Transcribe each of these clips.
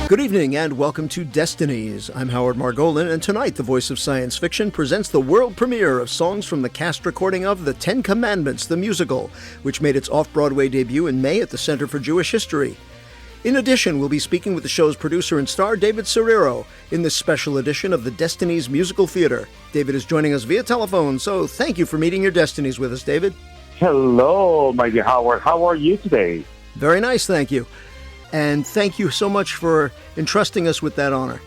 Good evening and welcome to Destinies. I'm Howard Margolin, and tonight the Voice of Science Fiction presents the world premiere of songs from the cast recording of The Ten Commandments, the musical, which made its off-Broadway debut in May at the Center for Jewish History. In addition, we'll be speaking with the show's producer and star, David Serero, in this special edition of the Destinies Musical Theater. David is joining us via telephone, so thank you for meeting your Destinies with us, David. Hello, my dear Howard. How are you today? Very nice, thank you. And thank you so much for entrusting us with that honor.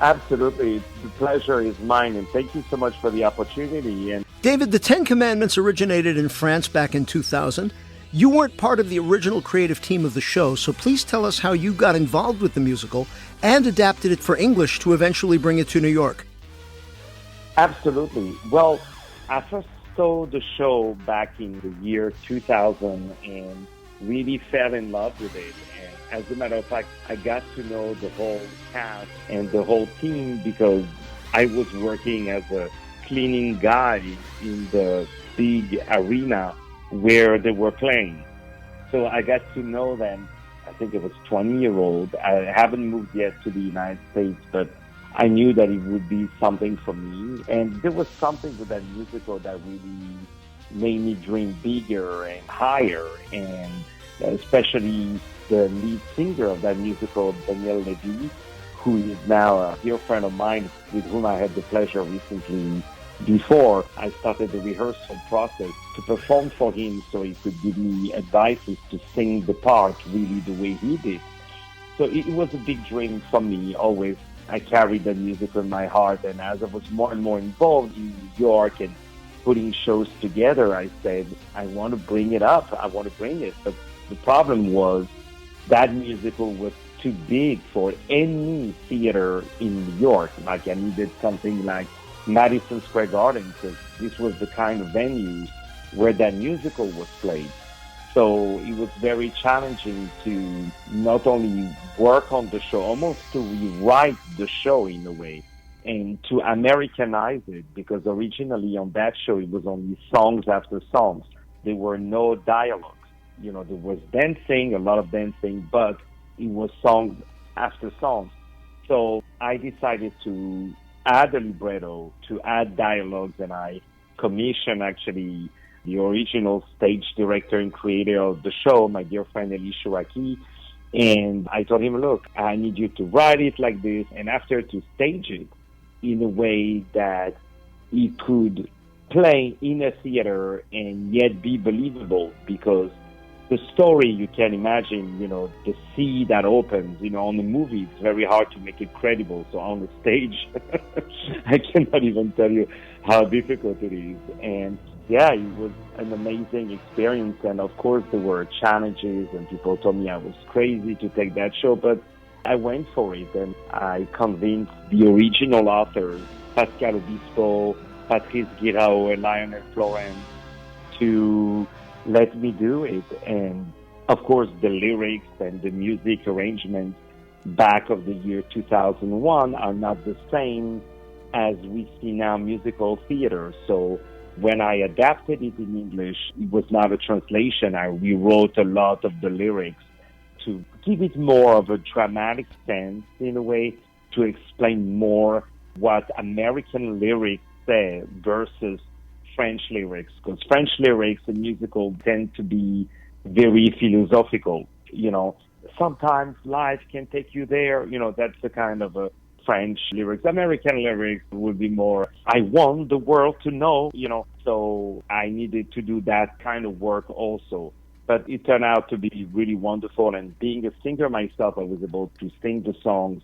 Absolutely. The pleasure is mine, and thank you so much for the opportunity. And David, the Ten Commandments originated in France back in 2000. You weren't part of the original creative team of the show, so please tell us how you got involved with the musical and adapted it for English to eventually bring it to New York. Absolutely. Well, I first saw the show back in the year 2000 and really fell in love with it. And as a matter of fact, I got to know the whole cast and the whole team because I was working as a cleaning guy in the big arena where they were playing. So I got to know them. I think it was 20-year-old. I haven't moved yet to the United States, but I knew that it would be something for me. And there was something with that musical that really made me dream bigger and higher. And especially the lead singer of that musical, Daniel Levy, who is now a dear friend of mine with whom I had the pleasure recently. Before I started the rehearsal process to perform for him so he could give me advices to sing the part really the way he did. So it was a big dream for me always. I carried the music in my heart, and as I was more and more involved in New York and putting shows together, I said, I want to bring it up. I want to bring it. But the problem was that musical was too big for any theater in New York. Like I needed something like Madison Square Garden, because this was the kind of venue where that musical was played. So it was very challenging to not only work on the show, almost to rewrite the show in a way, and to Americanize it, because originally on that show it was only songs after songs. There were no dialogues. You know, there was dancing, a lot of dancing, but it was songs after songs. So I decided to add a libretto, to add dialogues, and I commissioned actually the original stage director and creator of the show, my dear friend Eli Shuraki, and I told him, look, I need you to write it like this, and after to stage it in a way that it could play in a theater and yet be believable, because the story, you can imagine, you know, the sea that opens, you know, on the movie, it's very hard to make it credible. So on the stage, I cannot even tell you how difficult it is. And yeah, it was an amazing experience. And of course, there were challenges, and people told me I was crazy to take that show, but I went for it. And I convinced the original authors, Pascal Obispo, Patrice Guirao, and Lionel Florence, to let me do it. And of course the lyrics and the music arrangements back of the year 2001 are not the same as we see now musical theater. So when I adapted it in English, it was not a translation. I rewrote a lot of the lyrics to give it more of a dramatic sense, in a way, to explain more what American lyrics say versus French lyrics, because French lyrics in musical tend to be very philosophical. You know, sometimes life can take you there. You know, that's the kind of a French lyrics. American lyrics would be more, I want the world to know, you know. So I needed to do that kind of work also. But it turned out to be really wonderful. And being a singer myself, I was able to sing the songs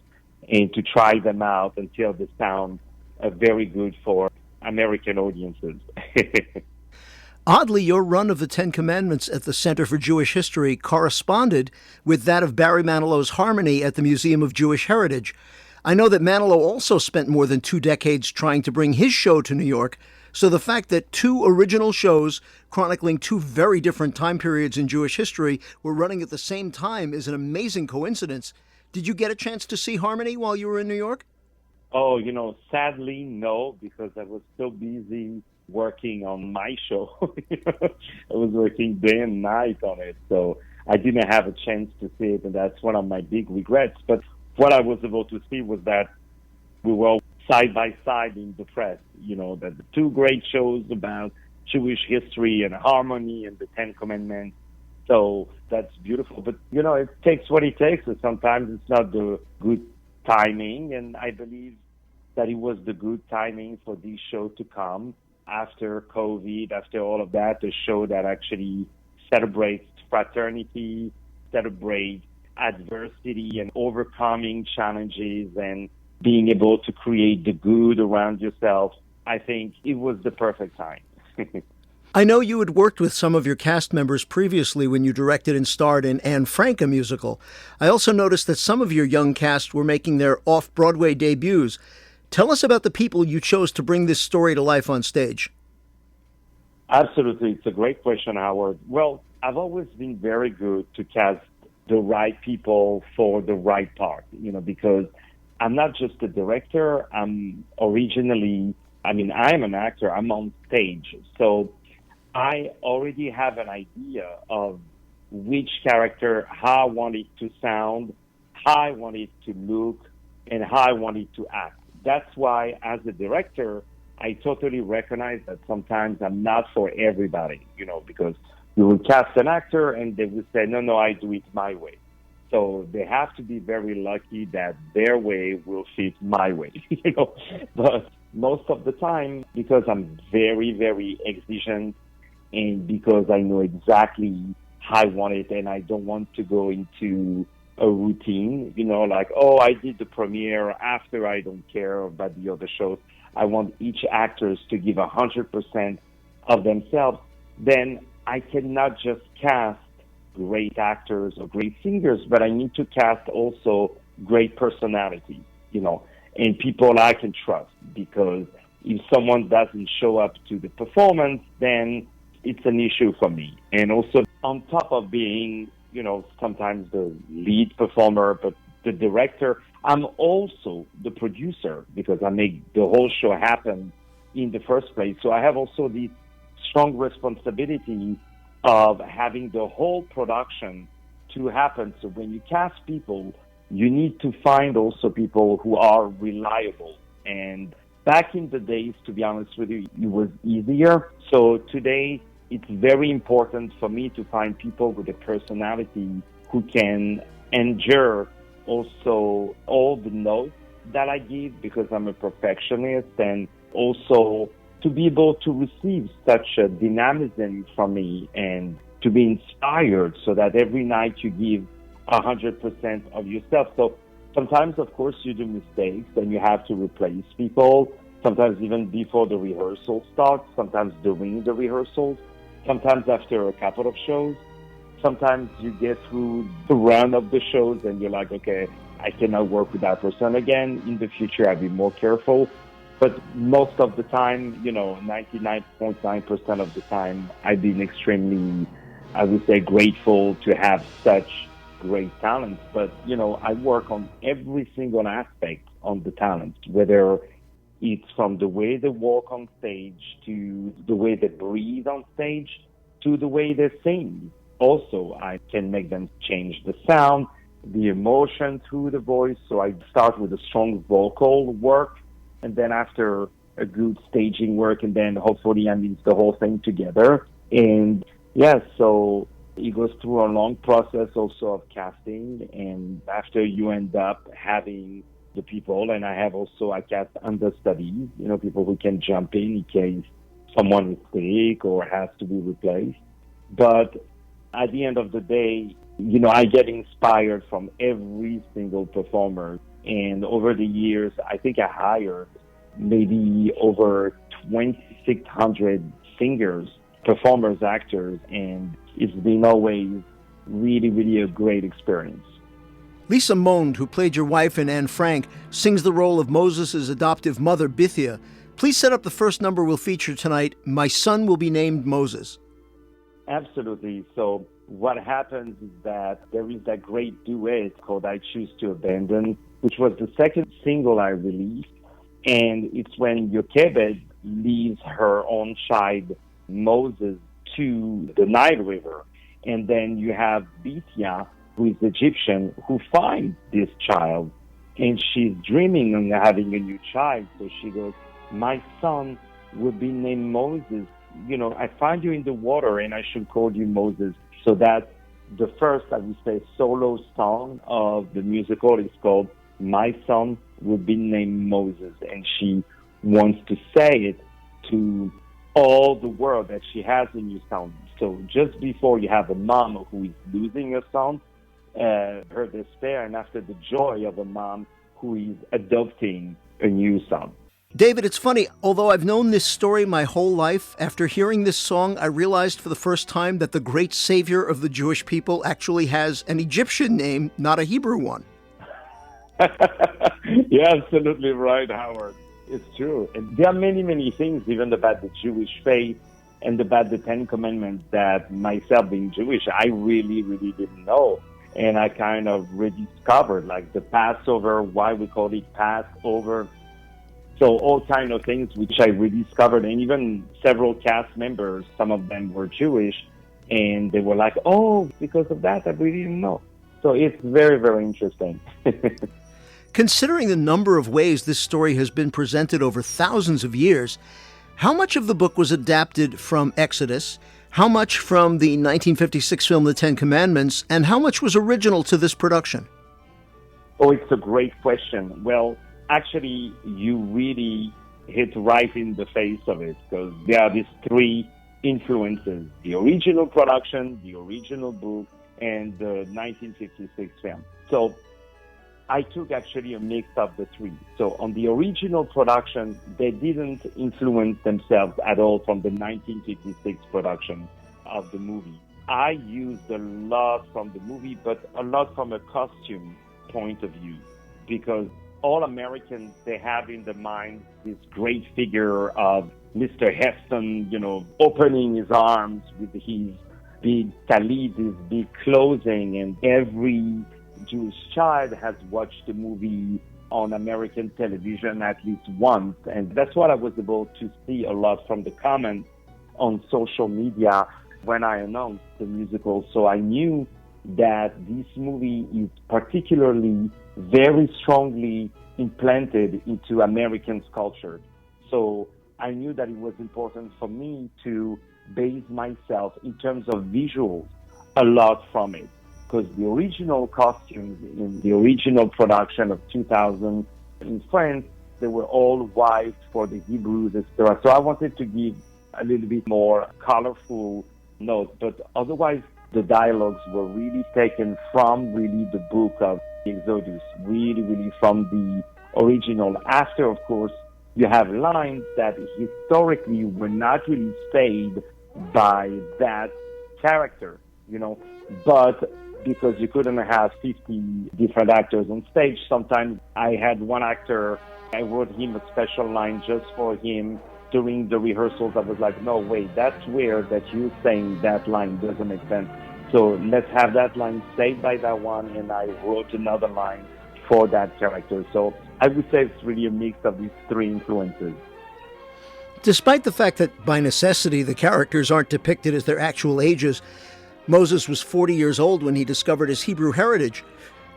and to try them out until they sound very good for American audiences. Oddly, your run of the Ten Commandments at the Center for Jewish History corresponded with that of Barry Manilow's Harmony at the Museum of Jewish Heritage. I know that Manilow also spent more than 2 decades trying to bring his show to New York, so the fact that 2 original shows chronicling 2 very different time periods in Jewish history were running at the same time is an amazing coincidence. Did you get a chance to see Harmony while you were in New York? Oh, you know, sadly, no, because I was so busy working on my show. I was working day and night on it, so I didn't have a chance to see it, and that's one of my big regrets. But what I was able to see was that we were side by side in the press, that the two great shows about Jewish history and harmony and the Ten Commandments. So that's beautiful. But, it takes what it takes. And sometimes it's not the good timing. And I believe that it was the good timing for this show to come after COVID, after all of that, a show that actually celebrates fraternity, celebrates adversity and overcoming challenges and being able to create the good around yourself. I think it was the perfect time. I know you had worked with some of your cast members previously when you directed and starred in Anne Frank, a musical. I also noticed that some of your young cast were making their off-Broadway debuts. Tell us about the people you chose to bring this story to life on stage. Absolutely. It's a great question, Howard. Well, I've always been very good to cast the right people for the right part, because I'm not just a director. I am an actor. I'm on stage. So I already have an idea of which character, how I want it to sound, how I want it to look, and how I want it to act. That's why, as a director, I totally recognize that sometimes I'm not for everybody, because you will cast an actor and they will say, no, I do it my way. So they have to be very lucky that their way will fit my way, But most of the time, because I'm very, very exigent and because I know exactly how I want it and I don't want to go into a routine, I did the premiere, after I don't care about the other shows. I want each actors to give 100% of themselves. Then I cannot just cast great actors or great singers, but I need to cast also great personalities, and people I can trust, because if someone doesn't show up to the performance, then it's an issue for me. And also, on top of being, sometimes the lead performer, but the director, I'm also the producer, because I make the whole show happen in the first place. So I have also this strong responsibility of having the whole production to happen. So when you cast people, you need to find also people who are reliable. And back in the days, to be honest with you, it was easier. So today, it's very important for me to find people with a personality who can endure also all the notes that I give, because I'm a perfectionist, and also to be able to receive such a dynamism from me and to be inspired so that every night you give 100% of yourself. So sometimes, of course, you do mistakes and you have to replace people, sometimes even before the rehearsal starts, sometimes during the rehearsals, sometimes after a couple of shows. Sometimes you get through the run of the shows and you're like, okay, I cannot work with that person again. In the future, I'll be more careful. But most of the time, 99.9% of the time, I've been extremely, I would say, grateful to have such great talents. But, I work on every single aspect on the talent, whether it's from the way they walk on stage, to the way they breathe on stage, to the way they sing. Also, I can make them change the sound, the emotion through the voice. So I start with a strong vocal work, and then after a good staging work, and then hopefully I mix the whole thing together. And so it goes through a long process also of casting, and after you end up having the people, and I cast understudies, people who can jump in case someone is sick or has to be replaced. But at the end of the day, I get inspired from every single performer. And over the years, I think I hired maybe over 2,600 singers, performers, actors, and it's been always really, really a great experience. Lisa Mond, who played your wife in Anne Frank, sings the role of Moses' adoptive mother, Bithia. Please set up the first number we'll feature tonight, My Son Will Be Named Moses. Absolutely. So what happens is that there is that great duet called I Choose to Abandon, which was the second single I released. And it's when Yochebed leaves her own child, Moses, to the Nile River. And then you have Bithia, who is Egyptian, who finds this child and she's dreaming on having a new child. So she goes, my son will be named Moses. You know, I find you in the water and I should call you Moses. So that's the first, I would say, solo song of the musical. Is called My Son Will Be Named Moses. And she wants to say it to all the world that she has a new son. So just before you have a mom who is losing her son, her despair, and after the joy of a mom who is adopting a new son. David, it's funny, although I've known this story my whole life, after hearing this song, I realized for the first time that the great savior of the Jewish people actually has an Egyptian name, not a Hebrew one. You're absolutely right, Howard. It's true. And there are many, many things, even about the Jewish faith and about the Ten Commandments, that myself being Jewish, I really, really didn't know. And I kind of rediscovered, like the Passover, why we call it Passover. So all kind of things which I rediscovered, and even several cast members, some of them were Jewish, and they were like, oh, because of that, I really didn't know. So it's very, very interesting. Considering the number of ways this story has been presented over thousands of years, how much of the book was adapted from Exodus, how much from the 1956 film The Ten Commandments, and how much was original to this production? Oh, it's a great question. Well, actually, you really hit right in the face of it, because there are these three influences: the original production, the original book, and the 1956 film. So I took actually a mix of the three. So on the original production, they didn't influence themselves at all from the 1956 production of the movie. I used a lot from the movie, but a lot from a costume point of view, because all Americans, they have in their mind this great figure of Mr. Heston, you know, opening his arms with his big talit, his big clothing, and every Jewish child has watched the movie on American television at least once. And that's what I was able to see a lot from the comments on social media when I announced the musical. So I knew that this movie is particularly very strongly implanted into American culture. So I knew that it was important for me to base myself in terms of visuals a lot from it, because the original costumes in the original production of 2000 in France, they were all white for the Hebrews, etc. So I wanted to give a little bit more colorful notes, but otherwise the dialogues were really taken from really the book of Exodus, really from the original. After, of course, you have lines that historically were not really said by that character, you know, but because you couldn't have 50 different actors on stage, sometimes I had one actor, I wrote him a special line just for him during the rehearsals. I was like, no, wait, that's weird that you saying that line doesn't make sense. So let's have that line said by that one, and I wrote another line for that character. So I would say it's really a mix of these three influences. Despite the fact that by necessity the characters aren't depicted as their actual ages, Moses was 40 years old when he discovered his Hebrew heritage.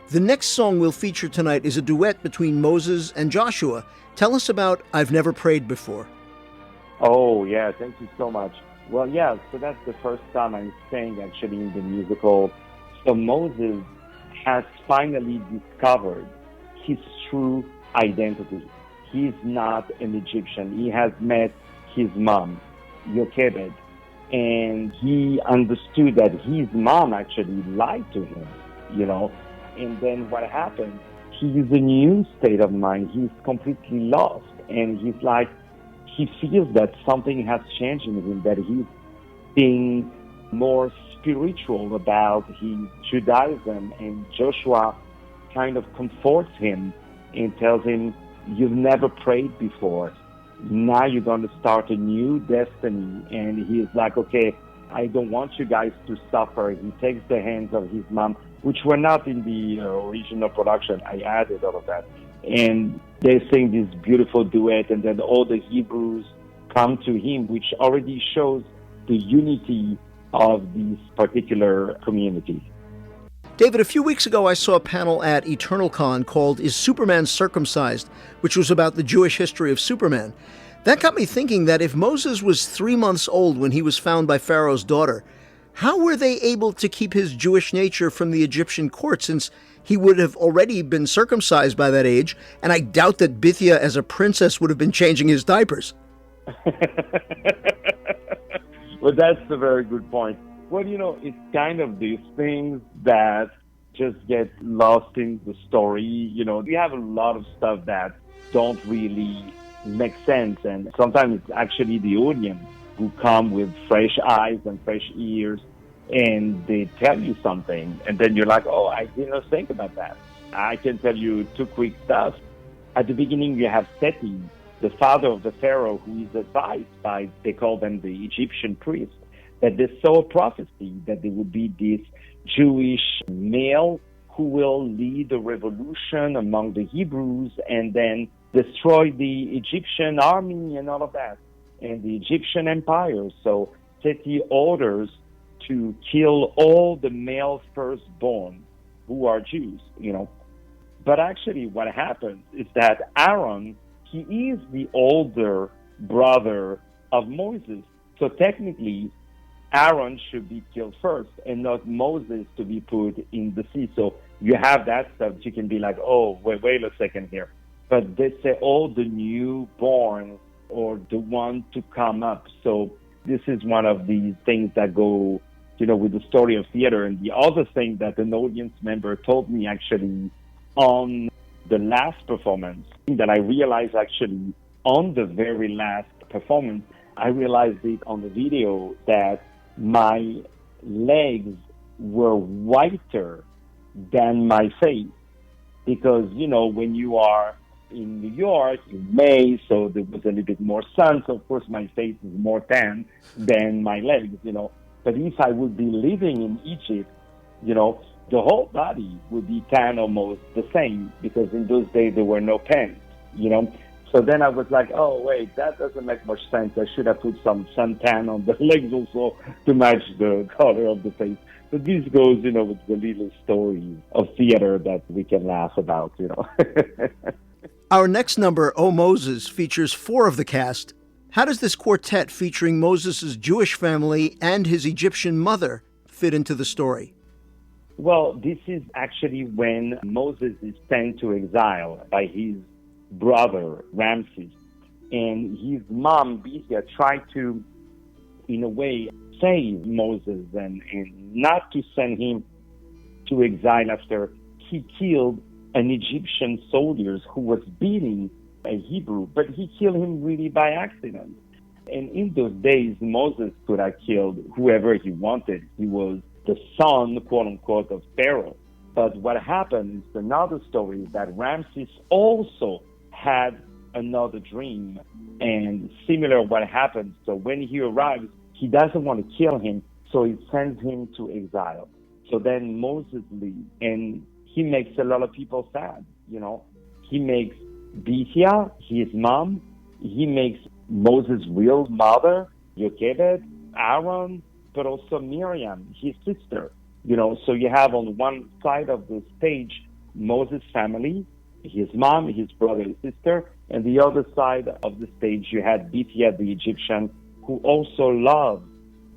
The next song we'll feature tonight is a duet between Moses and Joshua. Tell us about I've Never Prayed Before. Oh, yeah, thank you so much. Well, yeah, so that's the first time I'm saying actually in the musical. So Moses has finally discovered his true identity. He's not an Egyptian. He has met his mom, Yochebed, and he understood that his mom actually lied to him, you know. And then what happened? He's a new state of mind. He's completely lost. And he's like, he feels that something has changed in him, that he's being more spiritual about his Judaism. And Joshua kind of comforts him and tells him, you've never prayed before. Now you're going to start a new destiny. And he's like, okay, I don't want you guys to suffer. He takes the hands of his mom, which were not in the original production. I added all of that. And they sing this beautiful duet, and then all the Hebrews come to him, which already shows the unity of this particular community. David, a few weeks ago I saw a panel at EternalCon called Is Superman Circumcised?, which was about the Jewish history of Superman. That got me thinking that if Moses was 3 months old when he was found by Pharaoh's daughter, how were they able to keep his Jewish nature from the Egyptian court, since he would have already been circumcised by that age, and I doubt that Bithia as a princess would have been changing his diapers? Well, that's a very good point. Well, it's kind of these things that just get lost in the story. We have a lot of stuff that don't really make sense, and sometimes it's actually the audience who come with fresh eyes and fresh ears, and they tell you something, and then you're like, oh, I didn't think about that. I can tell you 2 quick stuff. At the beginning, you have Seti, the father of the Pharaoh, who is advised by, they call them the Egyptian priests, that they saw a prophecy that there would be this Jewish male who will lead a revolution among the Hebrews and then destroy the Egyptian army and all of that, and the Egyptian empire. So Seti orders to kill all the male firstborn who are Jews, But actually what happens is that Aaron, he is the older brother of Moses. So technically, Aaron should be killed first and not Moses to be put in the sea. So you have that stuff. You can be like, oh, wait a second here. But they say, oh, the newborn or the one to come up. So this is one of these things that go, with the story of theater. And the other thing that an audience member told me actually on the last performance, that I realized actually on the very last performance, I realized it on the video that my legs were whiter than my face. Because, when you are in New York in May, so there was a little bit more sun, so of course my face is more tan than my legs, But if I would be living in Egypt, the whole body would be tan almost the same, because in those days there were no pants, So then I was like, oh, wait, that doesn't make much sense. I should have put some suntan on the legs also to match the color of the face. But this goes, with the little stories of theater that we can laugh about, Our next number, O Moses, features 4 of the cast. How does this quartet featuring Moses' Jewish family and his Egyptian mother fit into the story? Well, this is actually when Moses is sent to exile by his brother, Ramses. And his mom, Bithia, tried to, in a way, save Moses and not to send him to exile after he killed an Egyptian soldier who was beating a Hebrew, but he killed him really by accident. And in those days, Moses could have killed whoever he wanted. He was the son, quote unquote, of Pharaoh. But what happened is another story, that Ramses also had another dream. And similar what happened. So when he arrives, he doesn't want to kill him, so he sends him to exile. So then Moses leaves, and he makes a lot of people sad, He makes Bithia, his mom. He makes Moses' real mother, Yochebed, Aaron, but also Miriam, his sister. So you have on one side of the stage Moses' family, his mom, his brother, his sister, and the other side of the stage you had Bithia, the Egyptian, who also loved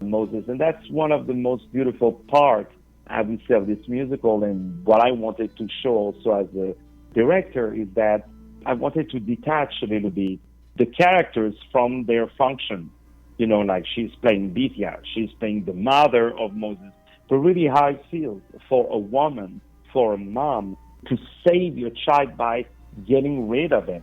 Moses. And that's one of the most beautiful parts, I would say, of this musical. And what I wanted to show also as a director is that I wanted to detach a little bit the characters from their function. Like she's playing Bithia, she's playing the mother of Moses, but really how it feels for a woman, for a mom, to save your child by getting rid of him,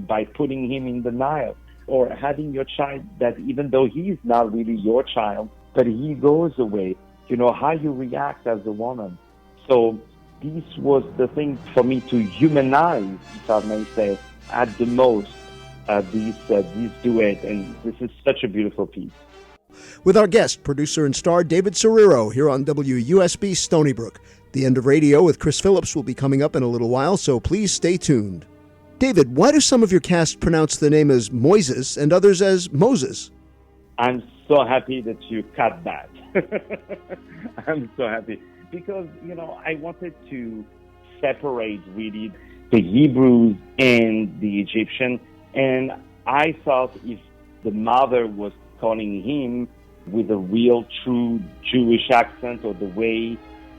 by putting him in the Nile, or having your child that even though he's not really your child, but he goes away, how you react as a woman. So this was the thing for me to humanize, if I may say, at the most, this duet, and this is such a beautiful piece. With our guest, producer and star David Serero, here on WUSB Stony Brook. The End of Radio with Chris Phillips will be coming up in a little while, so please stay tuned. David, why do some of your cast pronounce the name as Moises and others as Moses? I'm so happy that you cut that. I'm so happy. because, I wanted to separate really the Hebrews and the Egyptian. And I thought if the mother was calling him with a real, true Jewish accent, or the way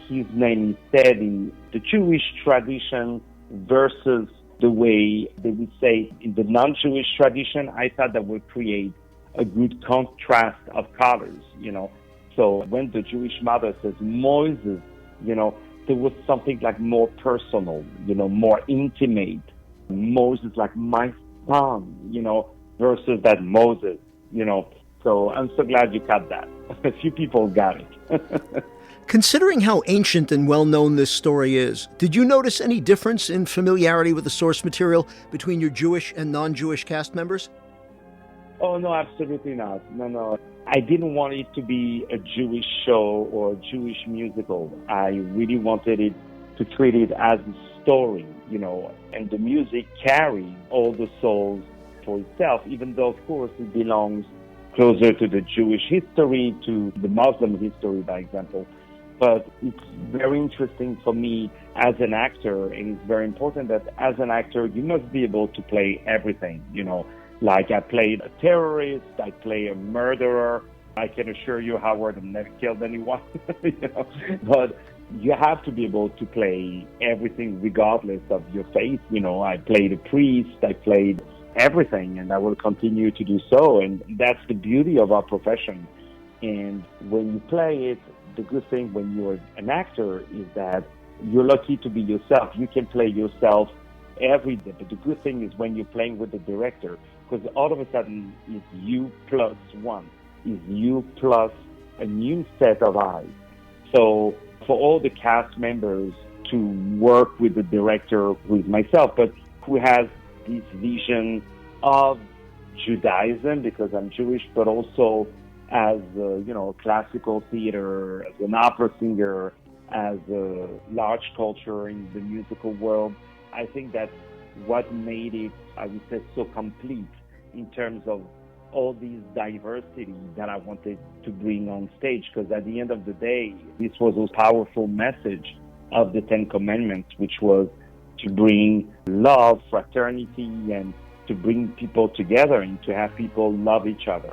his name is said in the Jewish tradition versus the way they would say in the non-Jewish tradition, I thought that would create a good contrast of colors, So when the Jewish mother says Moses, there was something like more personal, more intimate. Moses, like my son, versus that Moses, So I'm so glad you got that. A few people got it. Considering how ancient and well-known this story is, did you notice any difference in familiarity with the source material between your Jewish and non-Jewish cast members? Oh, no, absolutely not. No. I didn't want it to be a Jewish show or a Jewish musical. I really wanted it to treat it as a story, and the music carries all the souls for itself, even though, of course, it belongs closer to the Jewish history, to the Muslim history, by example. But it's very interesting for me as an actor, and it's very important that as an actor, you must be able to play everything, Like I played a terrorist, I play a murderer. I can assure you, Howard, I've never killed anyone, But you have to be able to play everything regardless of your faith. I played a priest, I played everything, and I will continue to do so. And that's the beauty of our profession. And when you play it, the good thing when you're an actor is that you're lucky to be yourself. You can play yourself every day. But the good thing is when you're playing with the director, because all of a sudden it's you plus one, is you plus a new set of eyes. So for all the cast members to work with the director, who is myself, but who has this vision of Judaism, because I'm Jewish, but also as classical theater, as an opera singer, as a large culture in the musical world. I think that's what made it, I would say, so complete in terms of all these diversity that I wanted to bring on stage. Because at the end of the day, this was a powerful message of the Ten Commandments, which was to bring love, fraternity, and to bring people together and to have people love each other.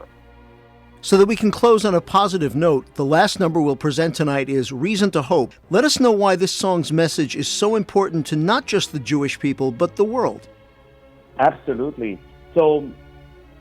So that we can close on a positive note, the last number we'll present tonight is Reason to Hope. Let us know why this song's message is so important to not just the Jewish people, but the world. Absolutely. So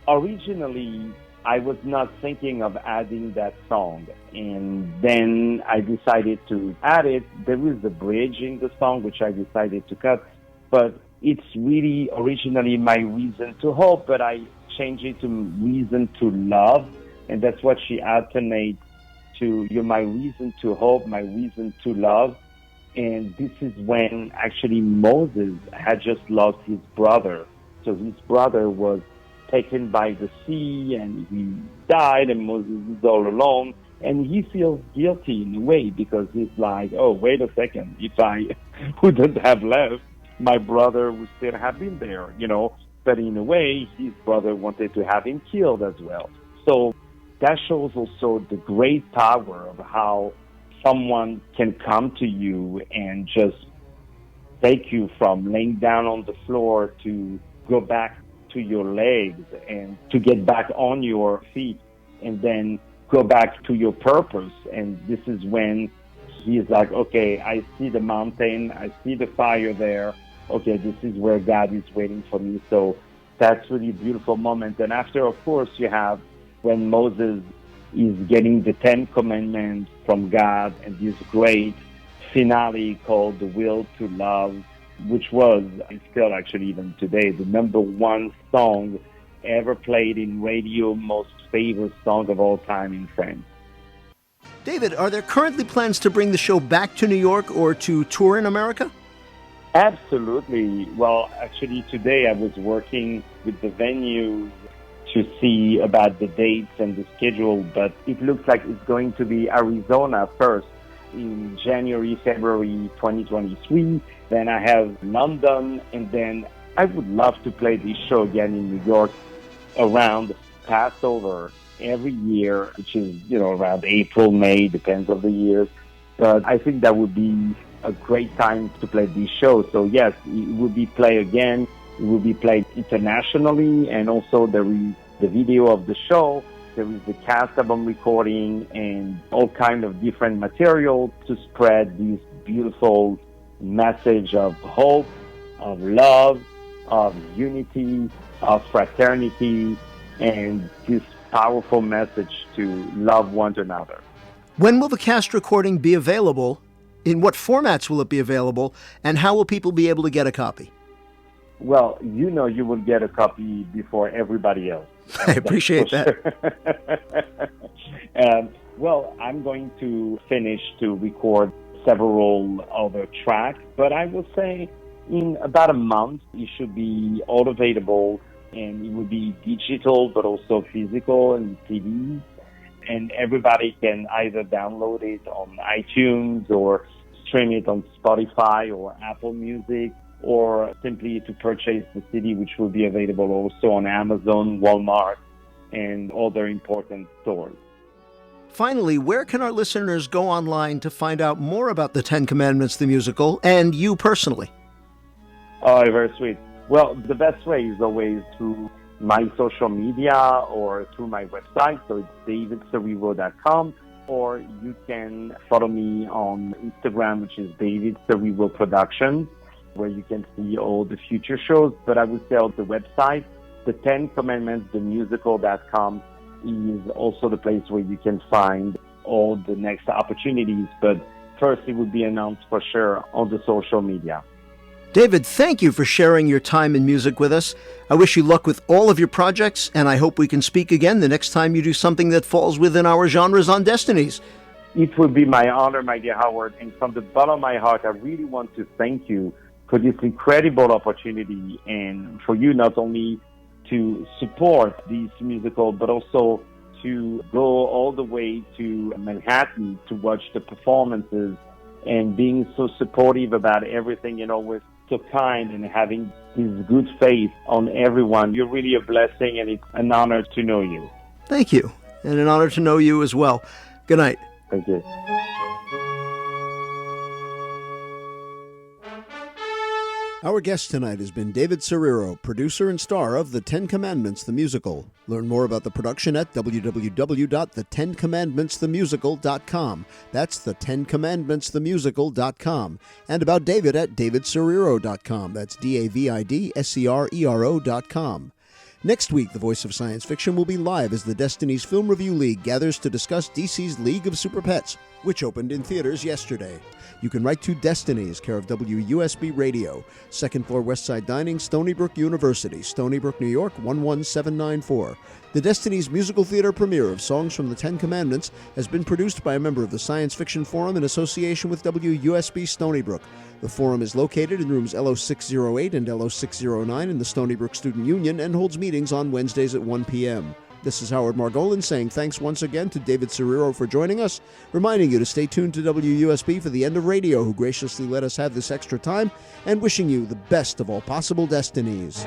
originally, I was not thinking of adding that song. And then I decided to add it. There is a bridge in the song, which I decided to cut. But it's really originally my Reason to Hope, but I changed it to Reason to Love. And that's what she alternates to. You're my reason to hope, my reason to love. And this is when actually Moses had just lost his brother. So his brother was taken by the sea and he died, and Moses is all alone. And he feels guilty in a way, because he's like, oh, wait a second. If I wouldn't have left, my brother would still have been there, But in a way, his brother wanted to have him killed as well. So that shows also the great power of how someone can come to you and just take you from laying down on the floor to go back to your legs and to get back on your feet and then go back to your purpose. And this is when he's like, okay, I see the mountain, I see the fire there. Okay, this is where God is waiting for me. So that's really a beautiful moment. And after, of course, you have when Moses is getting the Ten Commandments from God, and this great finale called The Will to Love, which was, and still actually even today, the number one song ever played in radio, most favorite song of all time in France. David, are there currently plans to bring the show back to New York or to tour in America? Absolutely. Well, actually today I was working with the venue to see about the dates and the schedule, but it looks like it's going to be Arizona first in January, February 2023. Then I have London, and then I would love to play this show again in New York around Passover every year, which is, around April, May, depends on the year. But I think that would be a great time to play these shows. So yes, it will be played again. It will be played internationally, and also there is the video of the show. There is the cast album recording and all kind of different material to spread this beautiful message of hope, of love, of unity, of fraternity, and this powerful message to love one another. When will the cast recording be available? In what formats will it be available? And how will people be able to get a copy? Well, you know you will get a copy before everybody else. I appreciate that. Well, I'm going to finish to record several other tracks, but I will say in about a month it should be all available, and it will be digital but also physical and CDs, and everybody can either download it on iTunes or stream it on Spotify or Apple Music, or simply to purchase the CD, which will be available also on Amazon, Walmart, and other important stores. Finally, where can our listeners go online to find out more about the Ten Commandments, the musical, and you personally? Oh, very sweet. Well, the best way is always through my social media or through my website. So it's davidserero.com, or you can follow me on Instagram, which is David Serero Productions, where you can see all the future shows. But I would say on the website, the Ten Commandments, the musical.com, is also the place where you can find all the next opportunities. But first, it will be announced for sure on the social media. David, thank you for sharing your time and music with us. I wish you luck with all of your projects, and I hope we can speak again the next time you do something that falls within our genres on Destinies. It would be my honor, my dear Howard, and from the bottom of my heart, I really want to thank you for this incredible opportunity, and for you not only to support this musical, but also to go all the way to Manhattan to watch the performances, and being so supportive about everything, and always so kind, and having this good faith on everyone. You're really a blessing, and it's an honor to know you. Thank you, and an honor to know you as well. Good night. Thank you. Our guest tonight has been David Serero, producer and star of The Ten Commandments, the musical. Learn more about the production at www.thetencommandmentsthemusical.com. That's thetencommandmentsthemusical.com. And about David at davidserero.com. That's DAVIDSERERO.com. Next week, The Voice of Science Fiction will be live as the Destinies Film Review League gathers to discuss DC's League of Super Pets, which opened in theaters yesterday. You can write to Destinies, care of WUSB Radio, 2nd floor West Side Dining, Stony Brook University, Stony Brook, New York, 11794. The Destinies musical theater premiere of Songs from the Ten Commandments has been produced by a member of the Science Fiction Forum in association with WUSB Stony Brook. The forum is located in rooms LO608 and LO609 in the Stony Brook Student Union and holds meetings on Wednesdays at 1 p.m. This is Howard Margolin saying thanks once again to David Serero for joining us, reminding you to stay tuned to WUSB for the End of Radio, who graciously let us have this extra time, and wishing you the best of all possible destinies.